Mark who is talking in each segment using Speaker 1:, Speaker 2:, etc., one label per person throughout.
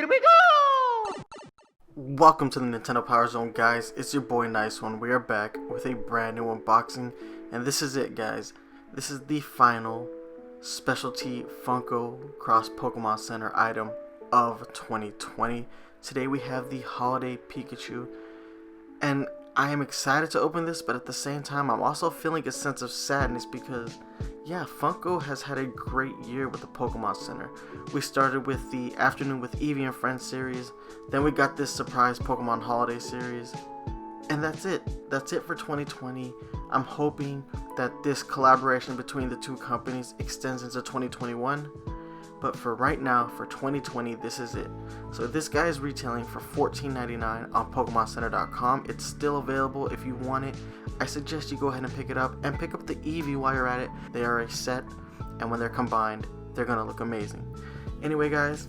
Speaker 1: here we go!
Speaker 2: Welcome to the Nintendo Power Zone, guys. It's your boy Nyceone. We are back with a brand new unboxing, and this is it, guys. This is the final specialty Funko Cross Pokemon Center item of 2020. Today we have the Holiday Pikachu, and I am excited to open this, but at the same time I'm also feeling a sense of sadness because, yeah, Funko has had a great year with the Pokemon Center. We started with the Afternoon with Eevee and Friends series, then we got this surprise Pokemon Holiday series, and that's it. That's it for 2020. I'm hoping that this collaboration between the two companies extends into 2021. But for right now, for 2020, this is it. So this guy is retailing for $14.99 on PokemonCenter.com. It's still available if you want it. I suggest you go ahead and pick it up, and pick up the Eevee while you're at it. They are a set, and when they're combined, they're gonna look amazing. Anyway, guys,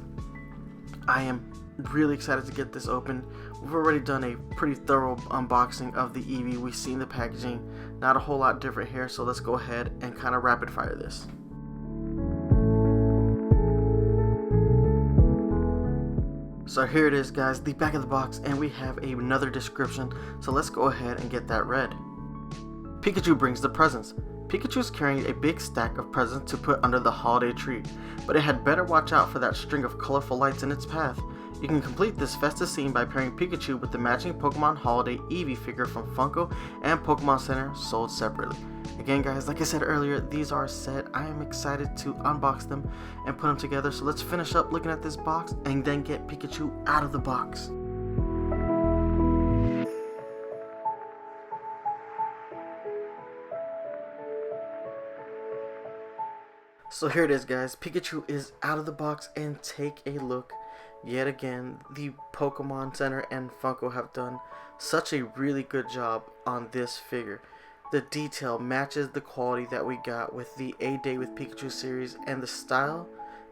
Speaker 2: I am really excited to get this open. We've already done a pretty thorough unboxing of the Eevee. We've seen the packaging, not a whole lot different here. So let's go ahead and kind of rapid fire this. So here it is, guys, the back of the box, and we have another description, so let's go ahead and get that read. Pikachu brings the presents. Pikachu is carrying a big stack of presents to put under the holiday tree, but it had better watch out for that string of colorful lights in its path. You can complete this festive scene by pairing Pikachu with the matching Pokemon Holiday Eevee figure from Funko and Pokemon Center, sold separately. Again, guys, like I said earlier, these are a set. I am excited to unbox them and put them together. So let's finish up looking at this box and then get Pikachu out of the box. So here it is, guys. Pikachu is out of the box, and take a look. Yet again, the Pokemon Center and Funko have done such a really good job on this figure. The detail matches the quality that we got with the A Day with Pikachu series, and the style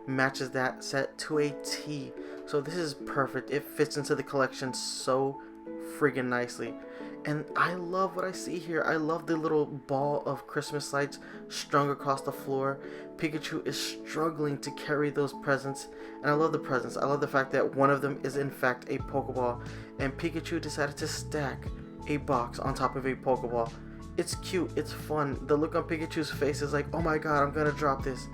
Speaker 2: matches that set to a T. So this is perfect. It fits into the collection so friggin' nicely. And I love what I see here. I love the little ball of Christmas lights strung across the floor. Pikachu is struggling to carry those presents, and I love the presents. I love the fact that one of them is in fact a Pokeball, and Pikachu decided to stack a box on top of a Pokeball. It's cute, it's fun. The look on Pikachu's face is like, oh my god, I'm gonna drop this.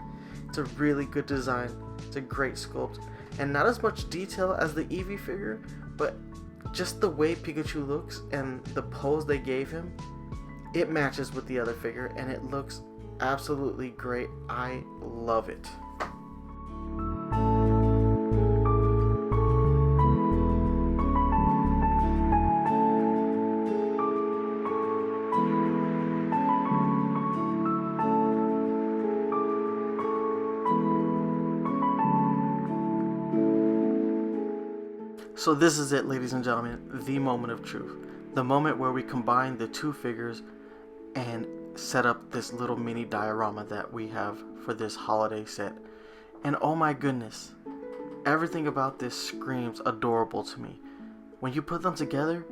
Speaker 2: It's a really good design. It's a great sculpt. And not as much detail as the Eevee figure, but just the way Pikachu looks and the pose they gave him, it matches with the other figure, and it looks absolutely great. I love it. So this is it, ladies and gentlemen, the moment of truth. The moment where we combine the two figures and set up this little mini diorama that we have for this holiday set. And oh my goodness, everything about this screams adorable to me. When you put them together,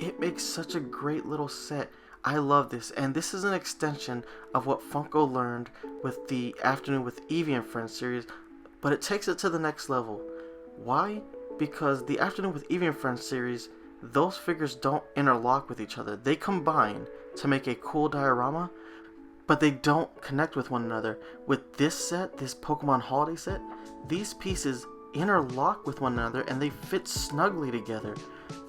Speaker 2: it makes such a great little set. I love this, and this is an extension of what Funko learned with the Afternoon with Eevee and Friends series, but it takes it to the next level. Why? Because the Afternoon with Eevee and Friends series, those figures don't interlock with each other. They combine to make a cool diorama, but they don't connect with one another. With this set, this Pokemon Holiday set, these pieces interlock with one another and they fit snugly together.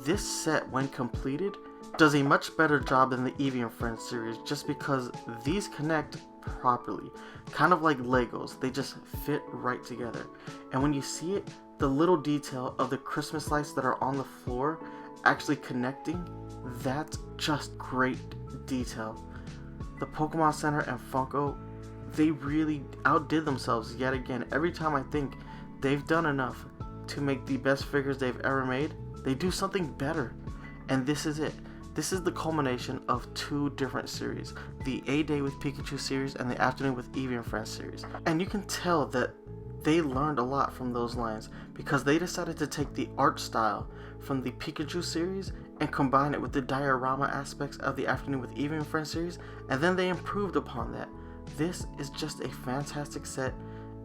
Speaker 2: This set, when completed, does a much better job than the Eevee and Friends series, just because these connect properly. Kind of like Legos, they just fit right together. And when you see it, the little detail of the Christmas lights that are on the floor actually connecting, that's just great detail. The Pokemon Center and Funko, they really outdid themselves yet again. Every time I think they've done enough to make the best figures they've ever made, they do something better. And this is it. This is the culmination of two different series, the A Day with Pikachu series and the Afternoon with Eevee and Friends series. And you can tell that they learned a lot from those lines, because they decided to take the art style from the Pikachu series and combine it with the diorama aspects of the Afternoon with Eevee and Friends series, and then they improved upon that. This is just a fantastic set,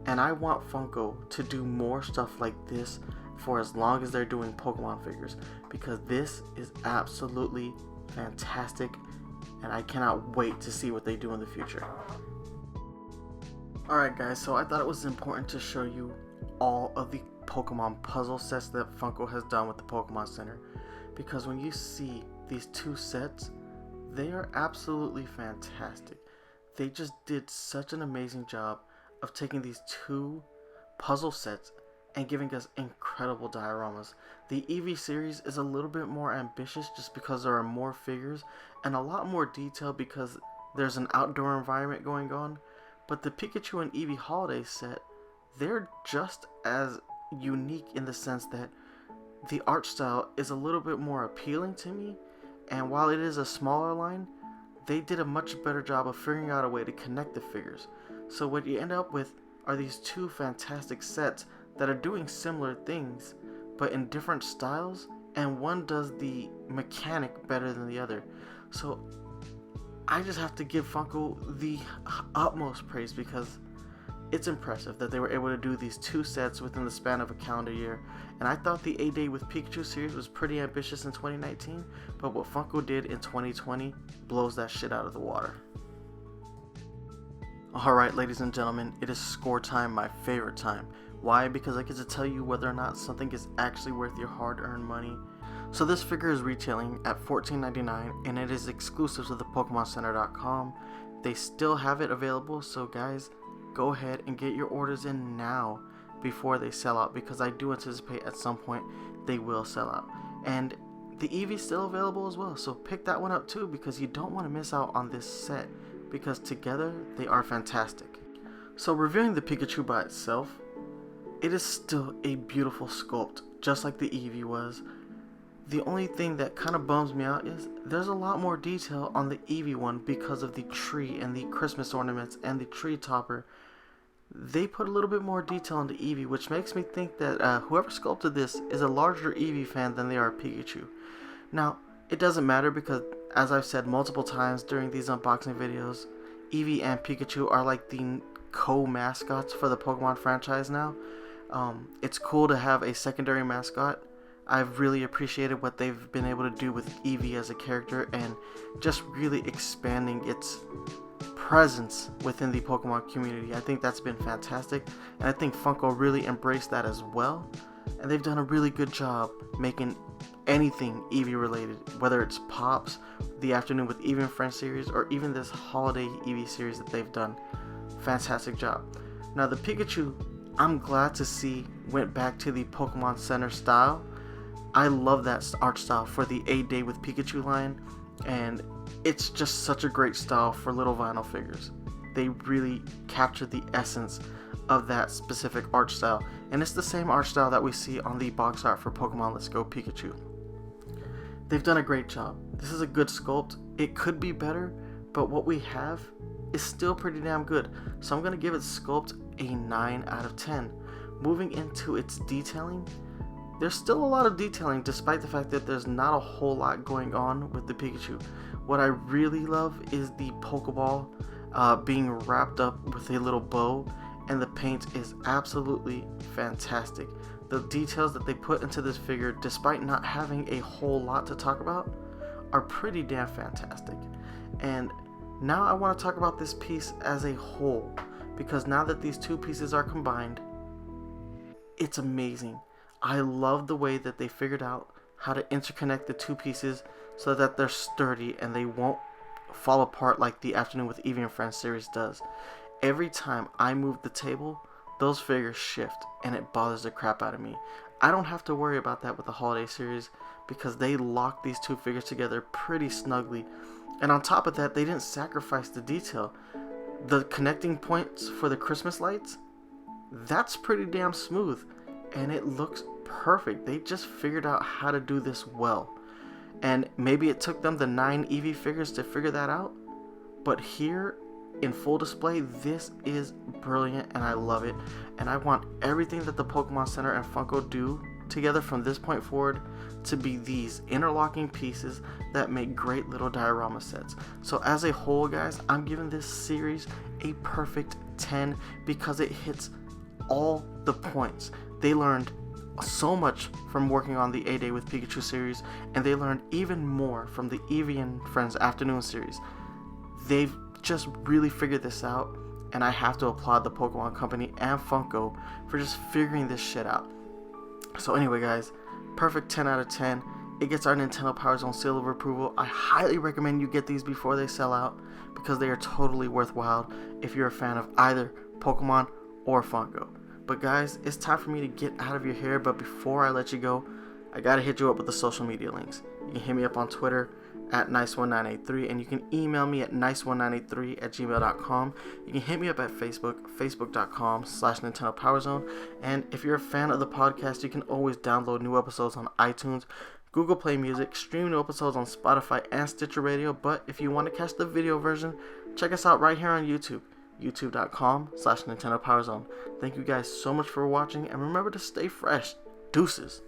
Speaker 2: and I want Funko to do more stuff like this for as long as they're doing Pokemon figures, because this is absolutely fantastic and I cannot wait to see what they do in the future. Alright guys, so I thought it was important to show you all of the Pokemon puzzle sets that Funko has done with the Pokemon Center, because when you see these two sets, they are absolutely fantastic. They just did such an amazing job of taking these two puzzle sets and giving us incredible dioramas. The Eevee series is a little bit more ambitious just because there are more figures and a lot more detail because there's an outdoor environment going on. But the Pikachu and Eevee holiday set, they're just as unique in the sense that the art style is a little bit more appealing to me, and while it is a smaller line, they did a much better job of figuring out a way to connect the figures. So what you end up with are these two fantastic sets that are doing similar things but in different styles, and one does the mechanic better than the other. So I just have to give Funko the utmost praise because it's impressive that they were able to do these two sets within the span of a calendar year. And I thought the A Day with Pikachu series was pretty ambitious in 2019, but what Funko did in 2020 blows that shit out of the water. Alright ladies and gentlemen, it is score time, my favorite time. Why? Because I get to tell you whether or not something is actually worth your hard-earned money. So this figure is retailing at $14.99 and it is exclusive to the PokemonCenter.com. They still have it available, so guys, go ahead and get your orders in now before they sell out, because I do anticipate at some point they will sell out. And the Eevee is still available as well, so pick that one up too, because you don't want to miss out on this set, because together they are fantastic. So reviewing the Pikachu by itself, it is still a beautiful sculpt, just like the Eevee was. The only thing that kind of bums me out is there's a lot more detail on the Eevee one because of the tree and the Christmas ornaments and the tree topper. They put a little bit more detail on the Eevee, which makes me think that whoever sculpted this is a larger Eevee fan than they are Pikachu. Now, it doesn't matter because, as I've said multiple times during these unboxing videos, Eevee and Pikachu are like the co-mascots for the Pokemon franchise now. It's cool to have a secondary mascot. I've really appreciated what they've been able to do with Eevee as a character and just really expanding its presence within the Pokemon community. I think that's been fantastic, and I think Funko really embraced that as well, and they've done a really good job making anything Eevee related, whether it's Pops, the Afternoon with Eevee and Friends series, or even this holiday Eevee series that they've done. Fantastic job. Now the Pikachu, I'm glad to see went back to the Pokemon Center style. I love that art style for the A Day with Pikachu line, and it's just such a great style for little vinyl figures. They really captured the essence of that specific art style, and it's the same art style that we see on the box art for Pokemon Let's Go Pikachu. They've done a great job. This is a good sculpt. It could be better, but what we have is still pretty damn good. So I'm going to give it sculpt a 9 out of 10. Moving into its detailing, there's still a lot of detailing despite the fact that there's not a whole lot going on with the Pikachu. What I really love is the Pokeball being wrapped up with a little bow, and the paint is absolutely fantastic. The details that they put into this figure, despite not having a whole lot to talk about, are pretty damn fantastic. And now I want to talk about this piece as a whole, because now that these two pieces are combined, it's amazing. I love the way that they figured out how to interconnect the two pieces so that they're sturdy and they won't fall apart like the Afternoon with Eevee and Friends series does. Every time I move the table, those figures shift and it bothers the crap out of me. I don't have to worry about that with the holiday series because they lock these two figures together pretty snugly. And on top of that, they didn't sacrifice the detail. The connecting points for the Christmas lights, that's pretty damn smooth and it looks perfect. They just figured out how to do this well. And maybe it took them the 9 Eevee figures to figure that out, but here in full display, this is brilliant and I love it. And I want everything that the Pokemon Center and Funko do together from this point forward to be these interlocking pieces that make great little diorama sets. So as a whole, guys, I'm giving this series a perfect 10 because it hits all the points. They learned so much from working on the A Day with Pikachu series, and they learned even more from the Eevee and Friends Afternoon series. They've just really figured this out, and I have to applaud the Pokemon Company and Funko for just figuring this shit out. So anyway, guys, perfect 10 out of 10. It gets our Nintendo Power Zone seal of approval. I highly recommend you get these before they sell out, because they are totally worthwhile if you're a fan of either Pokemon or Funko. But guys, it's time for me to get out of your hair, but before I let you go, I gotta hit you up with the social media links. You can hit me up on Twitter at Nyceone983, and you can email me at Nyceone983@gmail.com. You can hit me up at Facebook, facebook.com/Nintendo Power Zone. And if you're a fan of the podcast, you can always download new episodes on iTunes, Google Play Music, stream new episodes on Spotify and Stitcher Radio. But if you want to catch the video version, check us out right here on YouTube, youtube.com/Nintendo Power Zone. Thank you guys so much for watching, and remember to stay fresh. Deuces.